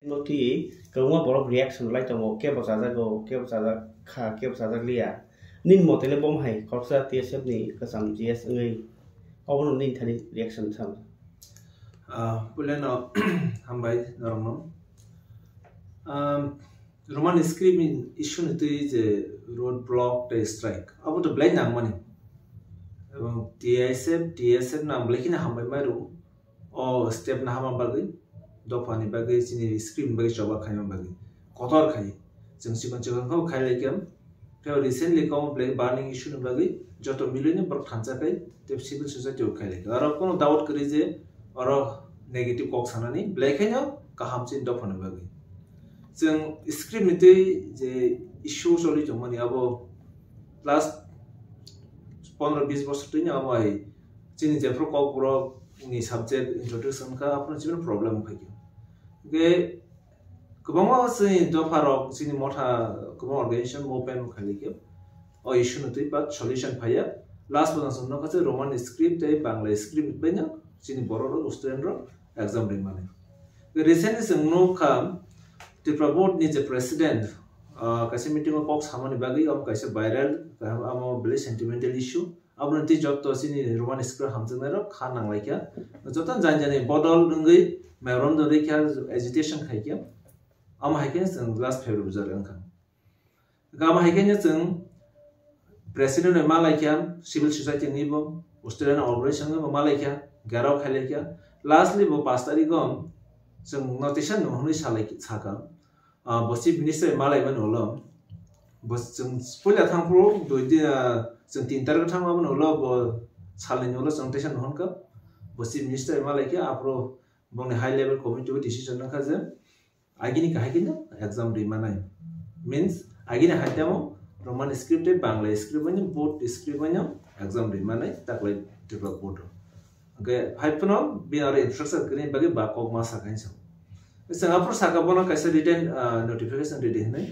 Noti kauma borok reaction lai tongo ke basaja go ke basaja kha ke basaja lia nin motele bom hai khorsa tsf ni kasam gs ngai awon nin thani reaction sam Puleno hambai normal Roman script in issue is a roadblock the strike about the blind nang money TSF nang blekin hambai maru o step na hamam bagi dopani bagi sini script bagi coba khaim bagi kotor khai jengsi kon chekang khau khai laikam theo recently kom black burning issue bagi joto million पर थांचा kai te civil society o khai laikam aro kono doubt kari je aro negative kok sanani black hai no kaham chin dopani bagi जों script निते जे issue solve जमनी अब last 15-20 वर्ष तैनि अब आइ चिनि जेफ्रो कपुरो नि subject introduction का अपन जिबन प्रॉब्लम फैयो के गोबां से दफारो चिनि मथा गोबां ऑर्गेनाइजेशन ओपन खालिके ओ इश्यू निते बा सॉल्यूशन फैया लास्ट बना सुननो का रोमन स्क्रिप्ट ए बांग्ला स्क्रिप्ट बेना चिनि बरो स्टूडेंट रो एग्जाम रे माने रिसेंटली जों नो काम Tripura board needs a president. Kasi meeting of Cox Hamani Bagi of Kasi viral, a very sentimental issue. Abunti job to see Roman script Hamzanero, Hanang like ya. Zotan Zanjani, Bodol Lungi, Maron the Rika agitation Hakia. Hikens and last pair of Zaranka. Gama Hikens President of Malakia, Civil Society Nibo, Australian Operation of Malakia, Garok Halekia. Lastly, Bopastari gone. Some notation no only shall like it's haka. Bossy minister Malay when Olam. But some spoiler tampro, do it some tintergatang of Ola or Salinola notation honka. Bossy minister Malaya, Apro, Bon high level committee decision on Kazan. Agini Kahakina, exam remanai. Means Agina Hatamo, Roman scripted, Bangla scribanium, both scribanium, exam remanai, that way to the photo. Okay, hypno be our infrastructure green bagi bakok masa kain so. It's an upper sakabono kaisa written notification ready ne.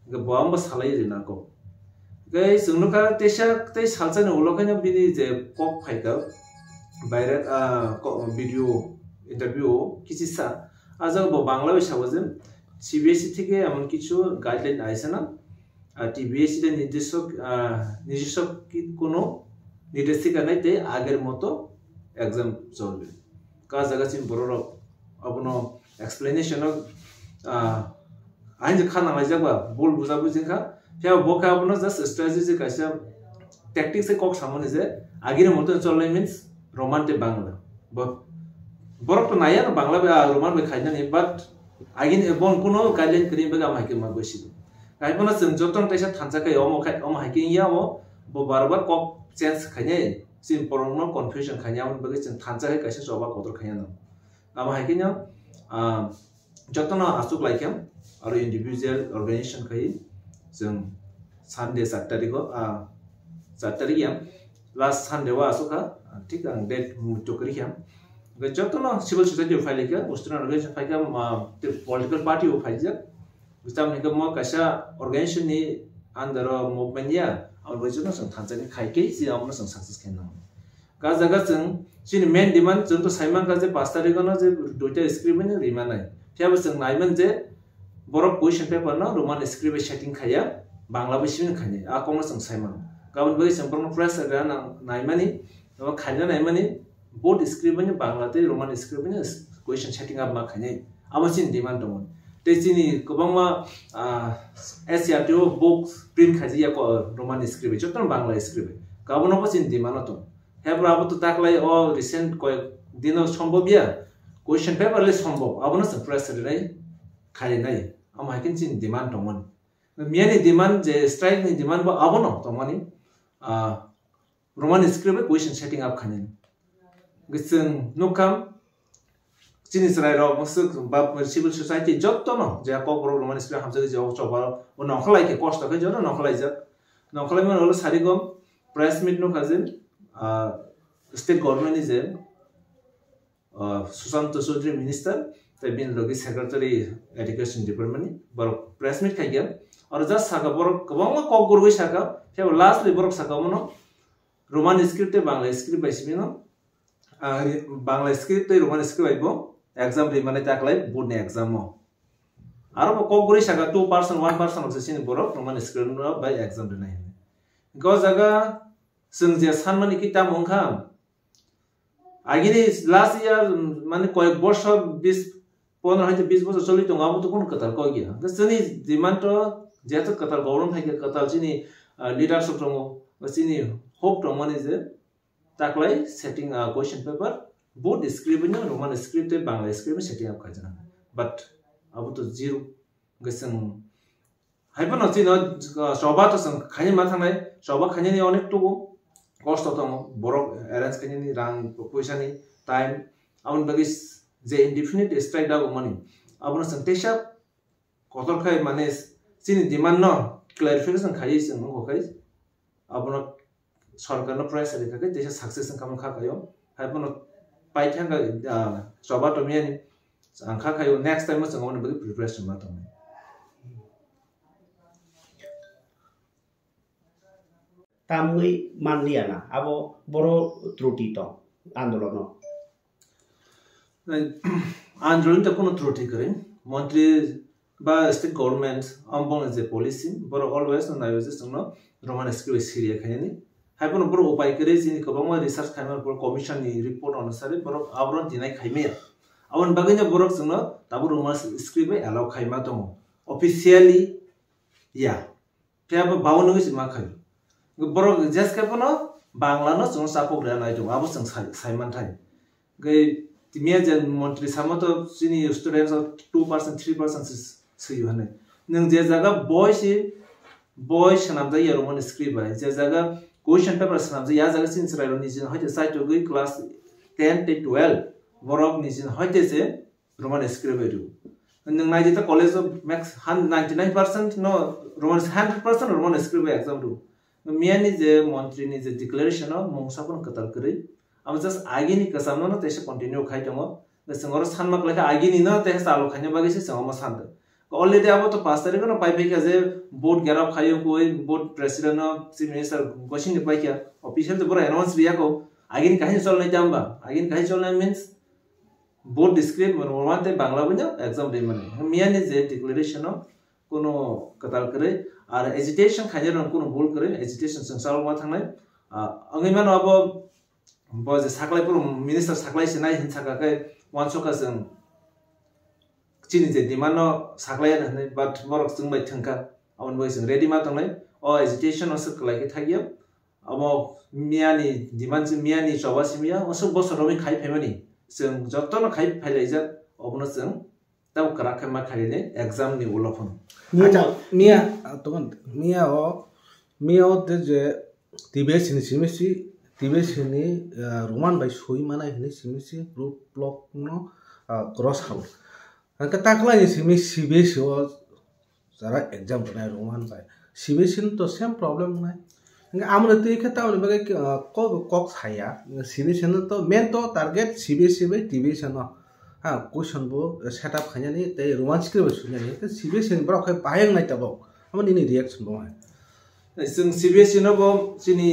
Okay, bomb salai rina ko. Okay, sunuka tesha te salsa ne ulokanya bini je kok phaika viral video interview kisi sa aja bo bangla bhasha bojem CBSE থেকে এমন কিছু guideline আইছে না TBSE এর নির্দেশক কি কোনো নির্দেশিকা নাই তে আগের মতো एग्जाम चलबे का जगह सिम बरो अपनो एक्सप्लेनेशन आइन खाना लाइजाबा बोल बुझाबु जिखा फेव बोका अपनो जस्ट स्ट्रेटजी कासे टैक्टिक्स से कक सामने जे आगिरे मतो चलनाय मींस रोमान ते बांग्ला बरो तो नाया ना बांग्ला बे रोमान बे खाइना नि बट आगिन बन कोनो गाइडलाइन करि बे गाम हाइके मा गसिद गाइबना जों जतन तैसा थानजाखै अम हाइके या बो बारबार कक change खाइने sin porongno confusion khanyam bagi chen thancha he kaise joba kotor khanyam ama hakinya jotona asuk laikam aro individual organization khai jeng sunday saturday yam last sunday wa asuka thik ang date mutokri kham ge jotona civil society file ka australian organization file ka political party of file ja ustam ne mo kaisa organization ni under movement ya और वजन संग थांजानि खाइके जि आमनो संग success खेन का जगह जों सिनि मेन डिमांड जों तो साइमान का जे 5 तारिखनो जे दुइटा स्क्रिप्ट ने रिमानाय थेबो जों नायमोन जे बरफ क्वेश्चन पेपर न रोमान स्क्रिप्ट सेटिंग खाया बांग्ला बसिन खाने आ कोन जों साइमान गाबन बे सिम्पल प्रेस रा नायमानि खायना नायमानि बोर्ड स्क्रिप्ट ने बांग्ला ते रोमान स्क्रिप्ट ने क्वेश्चन सेटिंग आप मा खाने आमसिन डिमांड दंमोन तेजिनि गोबांमा एसआरटीओ बुक्स प्रिंट खाजिया को रोमान स्क्रिप्ट जतन बांग्ला स्क्रिप्ट गाबनो पसिन डिमांड तो हेब्रा अब तो ताकलाई ओ रिसेंट को दिनो सम्भव या क्वेश्चन पेपर ले सम्भव अबनो प्रेस रे खालि नै आम हाकिन चिन डिमांड दंमोन मियानि डिमांड जे स्ट्राइक नि डिमांड बा अबनो तमानि Roman script question setting up खानि गसं नुकाम Chinese right of civil society job to no je ko roman script hamse je choba o nokhlai ke cost ke jono nokhlai men holo sarigom press meet no kazin state government is Sushant Chaudhary minister they been logi secretary education department bar press meet khai gya aur just saka bor kobang ko goroi saka fe lastly bor saka mono roman script te bangla script baismino bangla script te roman script aibo exam re mane taklai board ne exam mo aro ko guri saga 2% 1% of sini borok roman script no by exam dena hin go jaga sung je sanmani kita mongkha agini last year mane koyek borsho 20 15 হয়তো 20 বছর চলি তো গাবো তো কোন কাতাল কই গিয়া গসনি demand তো যেত কাতাল গৌরম থাকে কাতাল চিনি লিডারশিপ রঙ চিনি হোপ রঙ মানে যে তাকলাই setting question paper both script no roman script e bangla script setting up khajana but abu to zero gesang haiban ati no soba to sang khani ma thangnai soba khani ni onek to cost to borok arrange khani ni rang paisa ni time aun bagis je indefinite strike da money abuna sang tesha kotor khai mane sini demand no clarification khai sang ko khai abuna sarkar no price rekha khai tesha success kam kha kayo haiban pai thang ga soba to mian angkha kayo next time mo sang on bagi preparation ma to tamui manliana abo boro truti to andolono आंदोलन तो कोनो त्रुटि करें मंत्री बा state government अम्बोंग जे policy बर always न नायजे संनो रोमान स्क्रिप्ट सिरिया खायनि हायबन बर उपाय करे जिनि गोबां रिसर्च खायमर बर कमिशन नि रिपोर्ट अनुसार बर आवरन दिनाय खायमे आवन बागैनो बरक संनो दाबो रोमान स्क्रिप्ट एलाउ खायमा दङ ऑफिशियली या त्याबो बावनो गसि मा खाय बर जस केपनो बांग्लानो जों सापोग्रा नाय दङ आबो जों सायमान थाय गै timia jan montri samato sini students of 2% 3% suyu hane nang je jaga boy sanam da yaro mon script ba je jaga question paper sanam da ya jaga sin srai ni jin hoite site gui class 10 to 12 borok ni jin hoite se roman script edu nang nai jeta college of max 99% no roman 100% roman script exam do mia ni je montri ni je declaration of mongsa kon katal kare am just agini kasam no te se continue khai tongo the singor sanmak lekha agini no te sa alo khanya bagi se sama sand already abo to 5 tarikh no pai pai ka je board garab khayo koi board president no chief minister question ni pai kya official to pura announce liya ko agini kahin chol nai jamba agini kahin chol nai means board describe morwante bangla bunya exam day mane mia ni je declaration no kono katal kare ar agitation khanya no kono bol kare agitation sangsal ma thangnai angai man abo boys saklai pur minister saklai sinai hin saka kai wan soka jeng chini je dimano saklai na but morok jeng bai thangka amon boys ready ma tangnai o agitation os klai ke thagiya amo miani diman je miani chawa simia oso bosoromi khai phemani jeng jottono khai phailai ja obno jeng tau kara khama khaile exam ni ulofon acha mia o de je tibes ni simisi tibesini roman by soi mana ini simisi group block no cross house angka takla ni simisi besi o jara exam bana roman by sibesin to same problem nai angka amra te khata on bagai kok saya sibesin to main to target sibesi by tibesi no ha question bo setup khanya ni te roman script sunya ni te sibesin bra khai payang nai tabo amani ni reaction bo hai sing sibesi no bo sini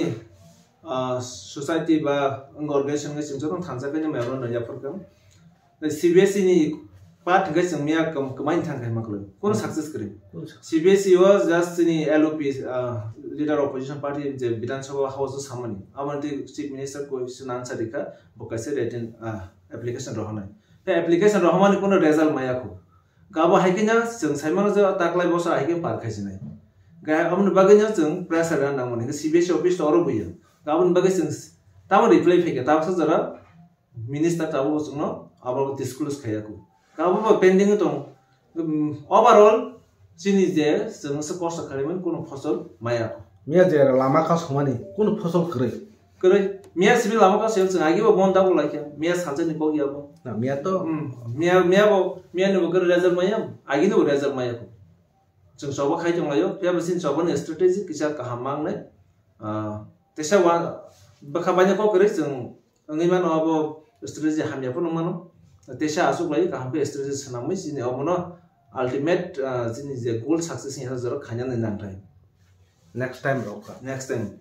society ba organization ngai sing jotong thangja kai ma ron ya phorkam CBSE ni part ngai sing mia kamain thangkai maklo kono success kare CBSE was just ni LOP leader opposition party je Vidhan Sabha house samani amanti chief minister ko sunan sarika bokase written application rohana te application rohmani kono result maya ko gabo haikenya sing saimano je taklai bosa haike par khaisina ga amne baganya sing pressure ran namani CBSE office to oro buya गाबोन बागै जों ताम reply फैगे ताबसो जरा minister Tabo जोंनो आबाव disclose खायाखौ गाबो pending दं overall सिनि जे जोंसो खर्च खालामोन कोनो फसल माया मिया जे लामा का समानि कोनो फसल करे मिया सिबि लामा का सेल जों आगिबो बन दाबो लाइखे मिया साजनि को गियाबो ना मिया तो मिया नो गर रेजल्ट माया आगिनो रेजल्ट माया को जों सबा खाइ दं लायो या बसिन सबन स्ट्रेटेजी किसा का हामांगनै tesa wa bakabanya ko kare jeng ngai man abo strategy hamya pun mano tesa asuk lai ka hampe strategy sanamai sini omono ultimate jini je goal success ni hazaro khanya nai nang thai next time roka next time